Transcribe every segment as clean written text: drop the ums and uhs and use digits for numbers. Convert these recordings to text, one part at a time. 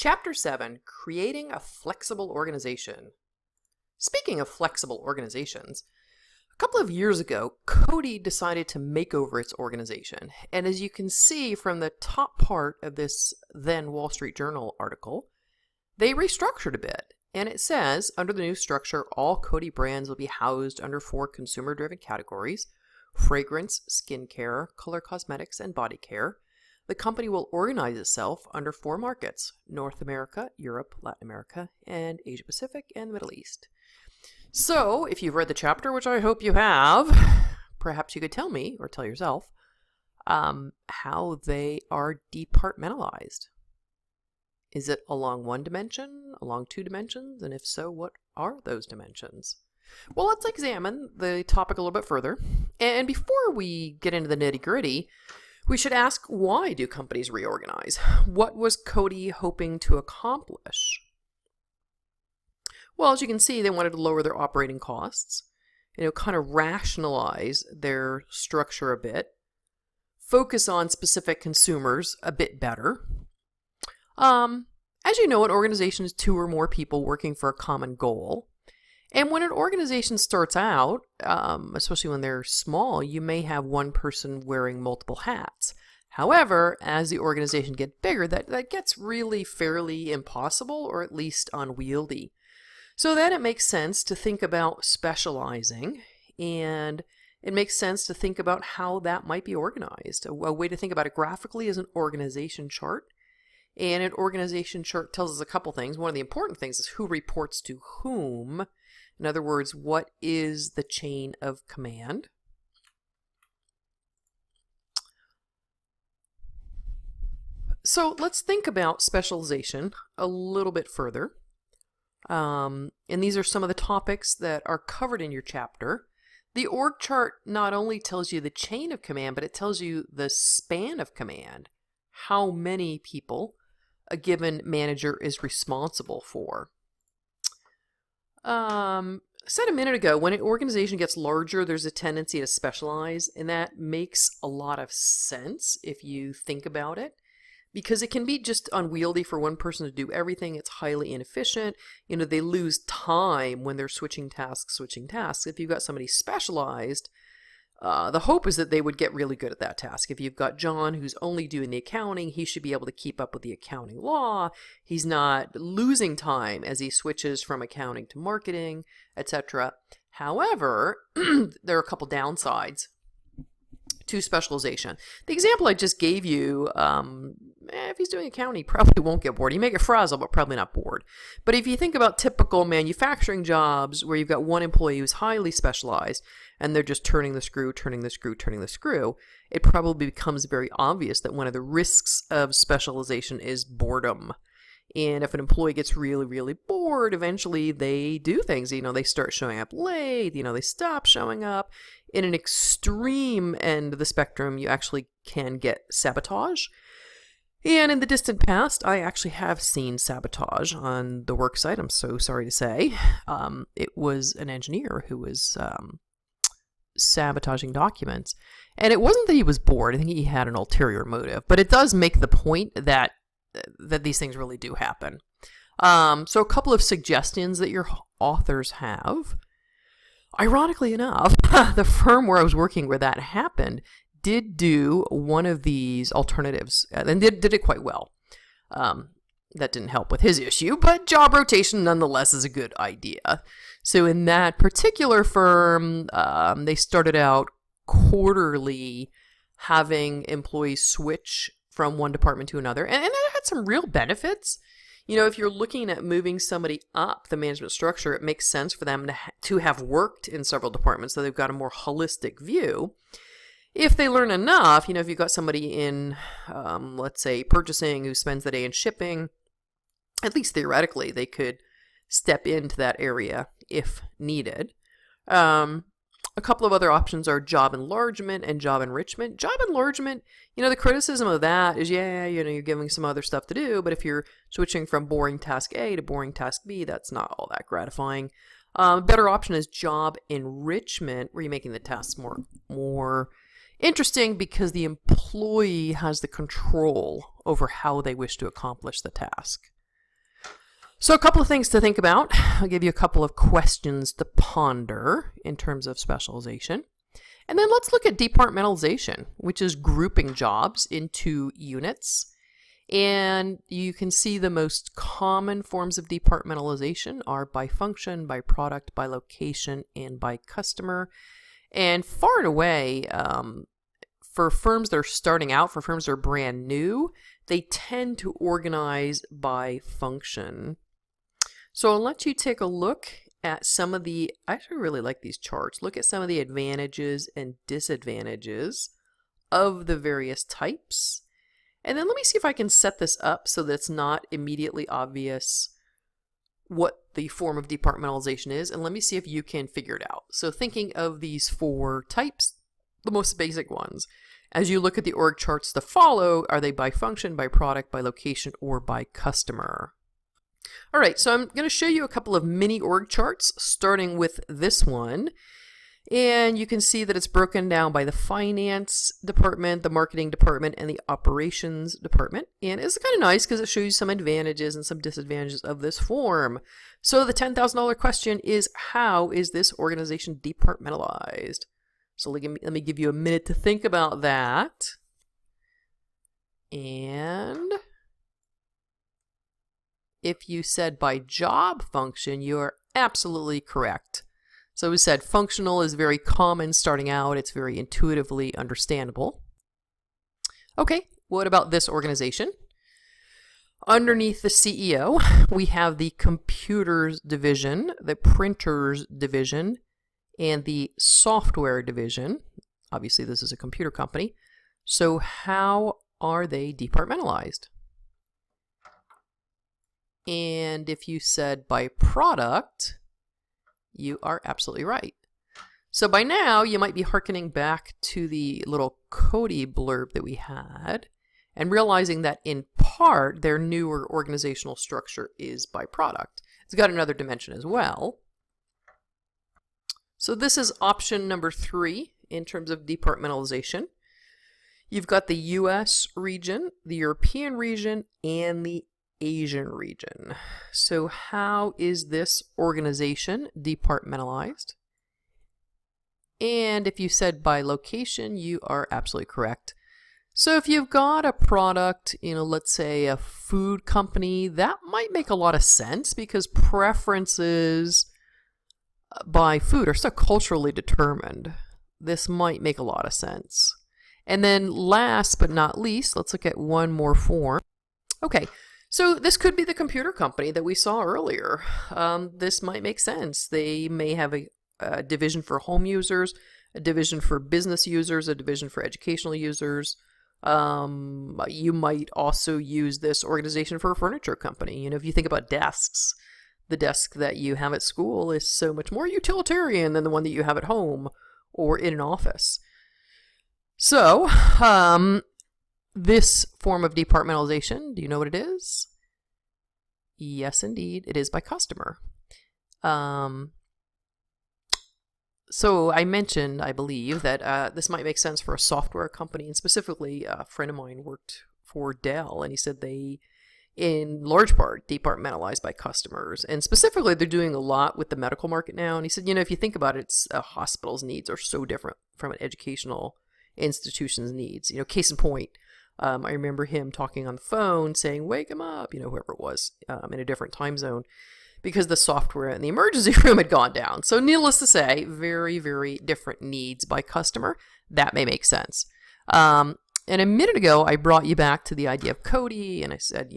Chapter 7, Creating a Flexible Organization. Speaking of flexible organizations, a couple of years ago, Cody decided to make over its organization. And as you can see from the top part of this then Wall Street Journal article, they restructured a bit. And it says, under the new structure, all Cody brands will be housed under 4 consumer-driven categories: fragrance, skincare, color cosmetics, and body care. The company will organize itself under 4 markets: North America, Europe, Latin America, and Asia Pacific, and the Middle East. So, if you've read the chapter, which I hope you have, perhaps you could tell me, or tell yourself, how they are departmentalized. Is it along one dimension, along 2 dimensions? And if so, what are those dimensions? Well, let's examine the topic a little bit further. And before we get into the nitty-gritty, we should ask, why do companies reorganize? What was Cody hoping to accomplish? Well, as you can see, they wanted to lower their operating costs, kind of rationalize their structure a bit, focus on specific consumers a bit better. As you know, an organization is 2 or more people working for a common goal. And when an organization starts out, especially when they're small, you may have one person wearing multiple hats. However, as the organization gets bigger, that gets really fairly impossible, or at least unwieldy. So then it makes sense to think about specializing, and it makes sense to think about how that might be organized. A way to think about it graphically is an organization chart. And an organization chart tells us a couple things. One of the important things is who reports to whom. In other words, what is the chain of command? So let's think about specialization a little bit further. And these are some of the topics that are covered in your chapter. The org chart not only tells you the chain of command, but it tells you the span of command, how many people a given manager is responsible for. I said a minute ago, when an organization gets larger, there's a tendency to specialize, and that makes a lot of sense if you think about it, because it can be just unwieldy for one person to do everything. It's highly inefficient. They lose time when they're switching tasks. If you've got somebody specialized, the hope is that they would get really good at that task. If you've got John who's only doing the accounting, he should be able to keep up with the accounting law. He's not losing time as he switches from accounting to marketing, etc. However, there are a couple downsides to specialization. The example I just gave you, if he's doing accounting, he probably won't get bored. He may get frazzled, but probably not bored. But if you think about typical manufacturing jobs where you've got one employee who's highly specialized and they're just turning the screw, it probably becomes very obvious that one of the risks of specialization is boredom. And if an employee gets really, really bored, eventually they do things. They start showing up late, they stop showing up. In an extreme end of the spectrum, you actually can get sabotage. And in the distant past, I actually have seen sabotage on the work site, I'm so sorry to say. It was an engineer who was sabotaging documents. And it wasn't that he was bored. I think he had an ulterior motive. But it does make the point that these things really do happen. So a couple of suggestions that your authors have. Ironically enough, the firm where I was working where that happened did do one of these alternatives and did it quite well. That didn't help with his issue, but job rotation nonetheless is a good idea. So in that particular firm, they started out quarterly having employees switch from one department to another, and that had some real benefits. If you're looking at moving somebody up the management structure, it makes sense for them to have worked in several departments, so they've got a more holistic view. If they learn enough, if you've got somebody in, let's say, purchasing who spends the day in shipping, at least theoretically, they could step into that area if needed. A couple of other options are job enlargement and job enrichment. Job enlargement, the criticism of that is, you're giving some other stuff to do, but if you're switching from boring task A to boring task B, that's not all that gratifying. Better option is job enrichment, where you're making the tasks more interesting because the employee has the control over how they wish to accomplish the task. So a couple of things to think about. I'll give you a couple of questions to ponder in terms of specialization. And then let's look at departmentalization, which is grouping jobs into units. And you can see the most common forms of departmentalization are by function, by product, by location, and by customer. And far and away, for firms that are starting out, for firms that are brand new, they tend to organize by function. So I'll let you take a look at some of the, I actually really like these charts. Look at some of the advantages and disadvantages of the various types. And then let me see if I can set this up so that it's not immediately obvious what the form of departmentalization is. And let me see if you can figure it out. So thinking of these 4 types, the most basic ones, as you look at the org charts to follow, are they by function, by product, by location, or by customer? All right, so I'm going to show you a couple of mini org charts, starting with this one. And you can see that it's broken down by the finance department, the marketing department, and the operations department. And it's kind of nice because it shows you some advantages and some disadvantages of this form. So the $10,000 question is, how is this organization departmentalized? So let me give you a minute to think about that. And if you said by job function, you are absolutely correct. So we said functional is very common starting out. It's very intuitively understandable. Okay, what about this organization? Underneath the CEO, we have the computers division, the printers division, and the software division. Obviously, this is a computer company. So how are they departmentalized? And if you said by product, you are absolutely right. So by now, you might be hearkening back to the little Cody blurb that we had and realizing that in part, their newer organizational structure is by product. It's got another dimension as well. So this is option number 3 in terms of departmentalization. You've got the US region, the European region, and the Asian region. So how is this organization departmentalized? And if you said by location, you are absolutely correct. So if you've got a product, let's say a food company, that might make a lot of sense because preferences by food are so culturally determined. This might make a lot of sense. And then last but not least, let's look at one more form. Okay. So this could be the computer company that we saw earlier. This might make sense. They may have a division for home users, a division for business users, a division for educational users. You might also use this organization for a furniture company. If you think about desks, the desk that you have at school is so much more utilitarian than the one that you have at home or in an office. So, this form of departmentalization, do you know what it is? Yes, indeed. It is by customer. So I mentioned, I believe, that this might make sense for a software company. And specifically, a friend of mine worked for Dell, and he said they, in large part, departmentalized by customers. And specifically, they're doing a lot with the medical market now. And he said, if you think about it, a hospital's needs are so different from an educational institution's needs. Case in point, I remember him talking on the phone saying, wake him up, whoever it was, in a different time zone, because the software in the emergency room had gone down. So needless to say, very, very different needs by customer. That may make sense. And a minute ago, I brought you back to the idea of Cody, and I said,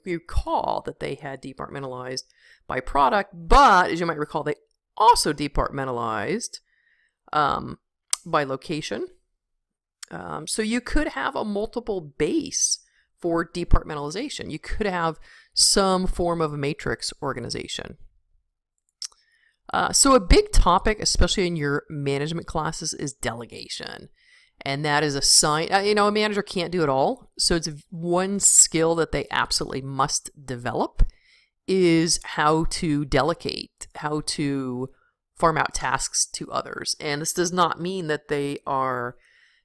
recall that they had departmentalized by product, but as you might recall, they also departmentalized by location. So you could have a multiple base for departmentalization. You could have some form of a matrix organization. So a big topic, especially in your management classes, is delegation. And that is a sign, a manager can't do it all. So it's one skill that they absolutely must develop is how to delegate, how to farm out tasks to others. And this does not mean that they are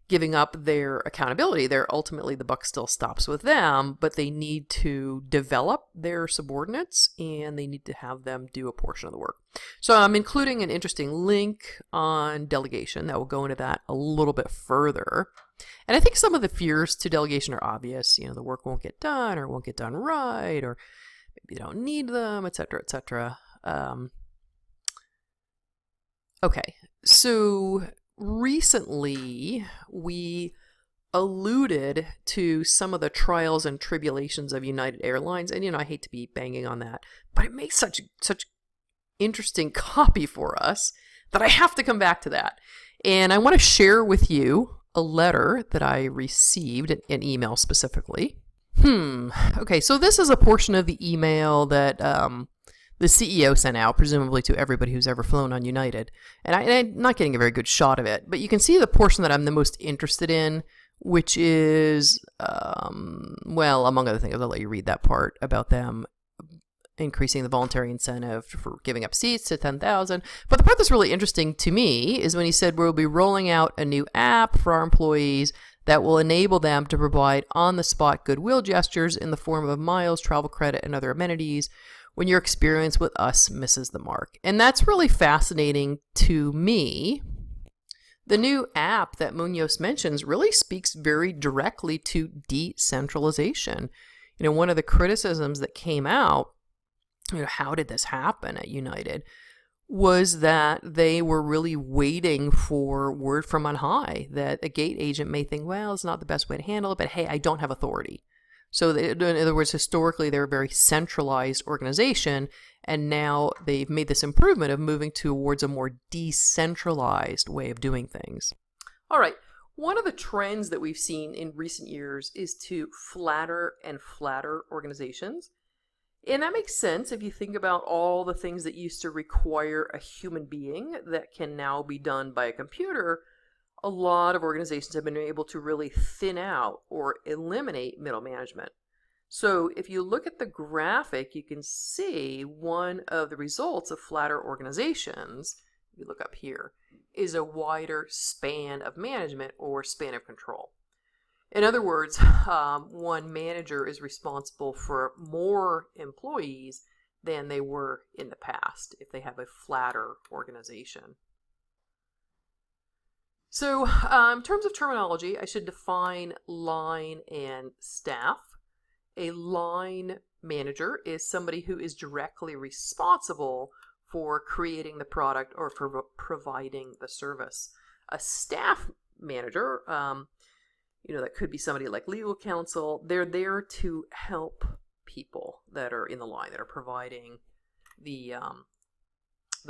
giving up their accountability. They're ultimately, the buck still stops with them, but they need to develop their subordinates and they need to have them do a portion of the work. So I'm including an interesting link on delegation that will go into that a little bit further. And I think some of the fears to delegation are obvious. The work won't get done, or won't get done right, or maybe you don't need them, etc., etc. Okay, so recently we alluded to some of the trials and tribulations of United Airlines, and I hate to be banging on that, but it makes such interesting copy for us that I have to come back to that. And I want to share with you a letter that I received, an email specifically. Okay, so this is a portion of the email that the CEO sent out, presumably to everybody who's ever flown on United. And I'm not getting a very good shot of it, but you can see the portion that I'm the most interested in, which is, well, among other things, I'll let you read that part about them increasing the voluntary incentive for giving up seats to 10,000. But the part that's really interesting to me is when he said we'll be rolling out a new app for our employees that will enable them to provide on-the-spot goodwill gestures in the form of miles, travel credit, and other amenities when your experience with us misses the mark. And that's really fascinating to me. The new app that Munoz mentions really speaks very directly to decentralization. One of the criticisms that came out, how did this happen at United, was that they were really waiting for word from on high, that a gate agent may think, well, it's not the best way to handle it, but hey, I don't have authority. So in other words, historically, they're a very centralized organization, and now they've made this improvement of moving towards a more decentralized way of doing things. All right, one of the trends that we've seen in recent years is to flatter and flatter organizations. And that makes sense if you think about all the things that used to require a human being that can now be done by a computer. A lot of organizations have been able to really thin out or eliminate middle management. So if you look at the graphic, you can see one of the results of flatter organizations, if you look up here, is a wider span of management or span of control. In other words, one manager is responsible for more employees than they were in the past if they have a flatter organization. So in terms of terminology, I should define line and staff. A line manager is somebody who is directly responsible for creating the product or for providing the service. A staff manager, that could be somebody like legal counsel. They're there to help people that are in the line, that are providing the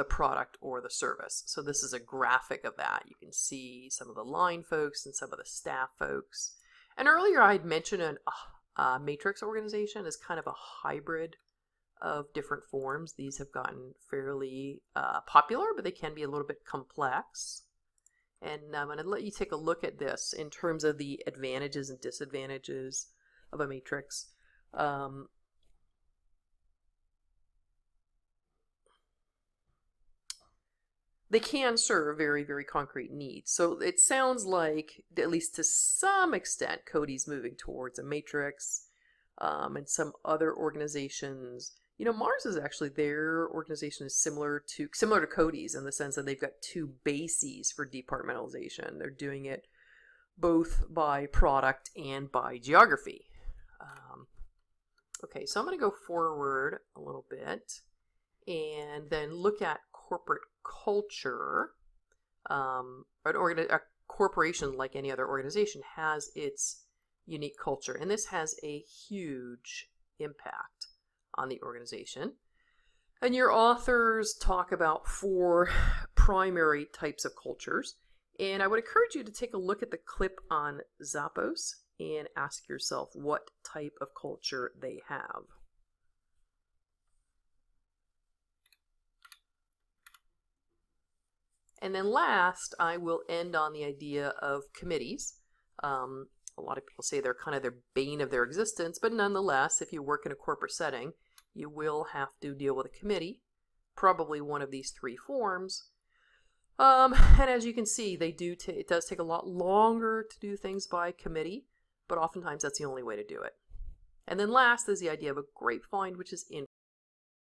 product or the service. So this is a graphic of that. You can see some of the line folks and some of the staff folks. And earlier I had mentioned a matrix organization as kind of a hybrid of different forms. These have gotten fairly popular, but they can be a little bit complex. And I'm going to let you take a look at this in terms of the advantages and disadvantages of a matrix. They can serve very, very concrete needs. So it sounds like, at least to some extent, Cody's moving towards a matrix, and some other organizations. Mars is actually, their organization is similar to Cody's in the sense that they've got two bases for departmentalization. They're doing it both by product and by geography. Okay, so I'm going to go forward a little bit and then look at corporate culture. A corporation, like any other organization, has its unique culture, and this has a huge impact on the organization. And your authors talk about 4 primary types of cultures, and I would encourage you to take a look at the clip on Zappos and ask yourself what type of culture they have. And then last, I will end on the idea of committees. A lot of people say they're kind of the bane of their existence, but nonetheless, if you work in a corporate setting, you will have to deal with a committee, probably one of these 3 forms. And as you can see, it does take a lot longer to do things by committee, but oftentimes that's the only way to do it. And then last is the idea of a grapevine, which is